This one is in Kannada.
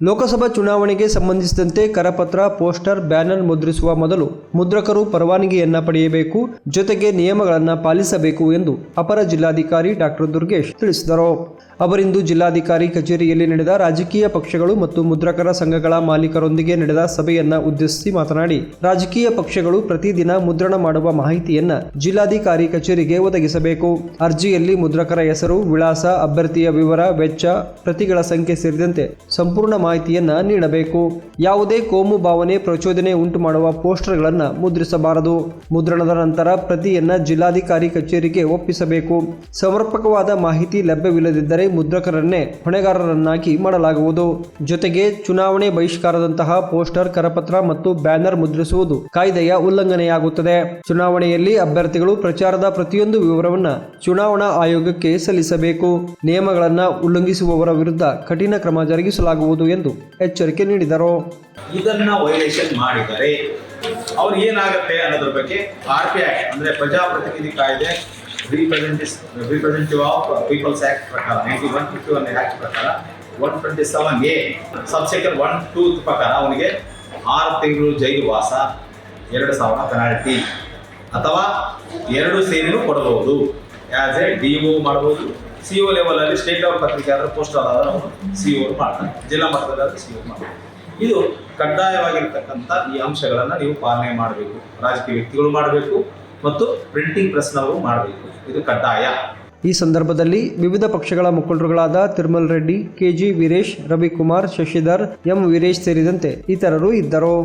ಲೋಕಸಭಾ ಚುನಾವಣೆಗೆ ಸಂಬಂಧಿಸಿದಂತೆ ಕರಪತ್ರ, ಪೋಸ್ಟರ್, ಬ್ಯಾನರ್ ಮುದ್ರಿಸುವ ಮೊದಲು ಮುದ್ರಕರು ಪರವಾನಗಿಯನ್ನ ಪಡೆಯಬೇಕು, ಜೊತೆಗೆ ನಿಯಮಗಳನ್ನು ಪಾಲಿಸಬೇಕು ಎಂದು ಅಪರ ಜಿಲ್ಲಾಧಿಕಾರಿ ಡಾಕ್ಟರ್ ದುರ್ಗೇಶ್ ತಿಳಿಸಿದರು. ಅವರಿಂದು ಜಿಲ್ಲಾಧಿಕಾರಿ ಕಚೇರಿಯಲ್ಲಿ ನಡೆದ ರಾಜಕೀಯ ಪಕ್ಷಗಳು ಮತ್ತು ಮುದ್ರಕರ ಸಂಘಗಳ ಮಾಲೀಕರೊಂದಿಗೆ ನಡೆದ ಸಭೆಯನ್ನ ಉದ್ದೇಶಿಸಿ ಮಾತನಾಡಿ, ರಾಜಕೀಯ ಪಕ್ಷಗಳು ಪ್ರತಿದಿನ ಮುದ್ರಣ ಮಾಡುವ ಮಾಹಿತಿಯನ್ನ ಜಿಲ್ಲಾಧಿಕಾರಿ ಕಚೇರಿಗೆ ಒದಗಿಸಬೇಕು. ಅರ್ಜಿಯಲ್ಲಿ ಮುದ್ರಕರ ಹೆಸರು, ವಿಳಾಸ, ಅಭ್ಯರ್ಥಿಯ ವಿವರ, ವೆಚ್ಚ, ಪ್ರತಿಗಳ ಸಂಖ್ಯೆ ಸೇರಿದಂತೆ ಸಂಪೂರ್ಣ ಮಾಹಿತಿಯನ್ನ ನೀಡಬೇಕು. ಯಾವುದೇ ಕೋಮು ಭಾವನೆ, ಪ್ರಚೋದನೆ ಉಂಟು ಮಾಡುವ ಪೋಸ್ಟರ್ಗಳನ್ನು ಮುದ್ರಿಸಬಾರದು. ಮುದ್ರಣದ ನಂತರ ಪ್ರತಿಯನ್ನ ಜಿಲ್ಲಾಧಿಕಾರಿ ಕಚೇರಿಗೆ ಒಪ್ಪಿಸಬೇಕು. ಸಮರ್ಪಕವಾದ ಮಾಹಿತಿ ಲಭ್ಯವಿಲ್ಲದಿದ್ದರೆ ಮುದ್ರಕರನ್ನೇ ಹೊಣೆಗಾರರನ್ನಾಗಿ ಮಾಡಲಾಗುವುದು. ಜೊತೆಗೆ ಚುನಾವಣೆ ಬಹಿಷ್ಕಾರದಂತಹ ಪೋಸ್ಟರ್, ಕರಪತ್ರ ಮತ್ತು ಬ್ಯಾನರ್ ಮುದ್ರಿಸುವುದು ಕಾಯ್ದೆಯ ಉಲ್ಲಂಘನೆಯಾಗುತ್ತದೆ. ಚುನಾವಣೆಯಲ್ಲಿ ಅಭ್ಯರ್ಥಿಗಳು ಪ್ರಚಾರದ ಪ್ರತಿಯೊಂದು ವಿವರವನ್ನು ಚುನಾವಣಾ ಆಯೋಗಕ್ಕೆ ಸಲ್ಲಿಸಬೇಕು. ನಿಯಮಗಳನ್ನು ಉಲ್ಲಂಘಿಸುವವರ ವಿರುದ್ಧ ಕಠಿಣ ಕ್ರಮ ಜರುಗಿಸಲಾಗುವುದು ಎಂದು ಎಚ್ಚರಿಕೆ ನೀಡಿದರು. ಇದನ್ನ ವೈಲೇಷನ್ ಮಾಡಿದರೆ ಅವ್ರು ಏನಾಗುತ್ತೆ ಅನ್ನೋದ್ರ ಬಗ್ಗೆ RP ಆಕ್ಟ್ ಅಂದ್ರೆ ಪ್ರಜಾಪ್ರತಿನಿಧಿ ಕಾಯ್ದೆ ರಿಪ್ರೆಸೆಂಟೇಟಿವ್ ಆಫ್ ಪೀಪಲ್ಸ್ ಆಕ್ಟ್ ಪ್ರಕಾರ 9151 ಆಕ್ಟ್ ಪ್ರಕಾರ 127A ಸಬ್ಸೆಕ್ಷನ್ 1-2 ಪ್ರಕಾರ ಅವನಿಗೆ 6 ತಿಂಗಳು ಜೈಲು ವಾಸ, 2,000 ಪೆನಾಲ್ಟಿ ಅಥವಾ 2 ಸೇರಿನೂ ಕೊಡಬಹುದು. ಆಸ್ ಎ DO ಮಾಡಬಹುದು, CO ಲೆವೆಲ್ ಅಲ್ಲಿ ಸ್ಟೇಟ್ ಲೆವೆಲ್ ಪತ್ರಿಕೆ ಆದ್ರೆ ಪೋಸ್ಟ್ ಆದ್ರೆ ಅವನು CO ಮಾಡ್ತಾನೆ, ಜಿಲ್ಲಾ ಮಟ್ಟದಲ್ಲಿ CO ಮಾಡ್ತಾನೆ. ಇದು ಕಡ್ಡಾಯವಾಗಿರ್ತಕ್ಕಂಥ ಈ ಅಂಶಗಳನ್ನು ನೀವು ಪಾಲನೆ ಮಾಡಬೇಕು. ರಾಜಕೀಯ ವ್ಯಕ್ತಿಗಳು ಮಾಡಬೇಕು ಮತ್ತು ಪ್ರಿಂಟಿಂಗ್ ಪ್ರೆಸ್ನವರು ಮಾಡಬೇಕು. ಇದು ಕಡ್ಡಾಯ. ಈ ಸಂದರ್ಭದಲ್ಲಿ ವಿವಿಧ ಪಕ್ಷಗಳ ಮುಖಂಡರುಗಳಾದ ತಿರುಮಲ್ ರೆಡ್ಡಿ, KG ವೀರೇಶ್, ರವಿಕುಮಾರ್, ಶಶಿಧರ್, M ವೀರೇಶ್ ಸೇರಿದಂತೆ ಇತರರು ಇದ್ದರು.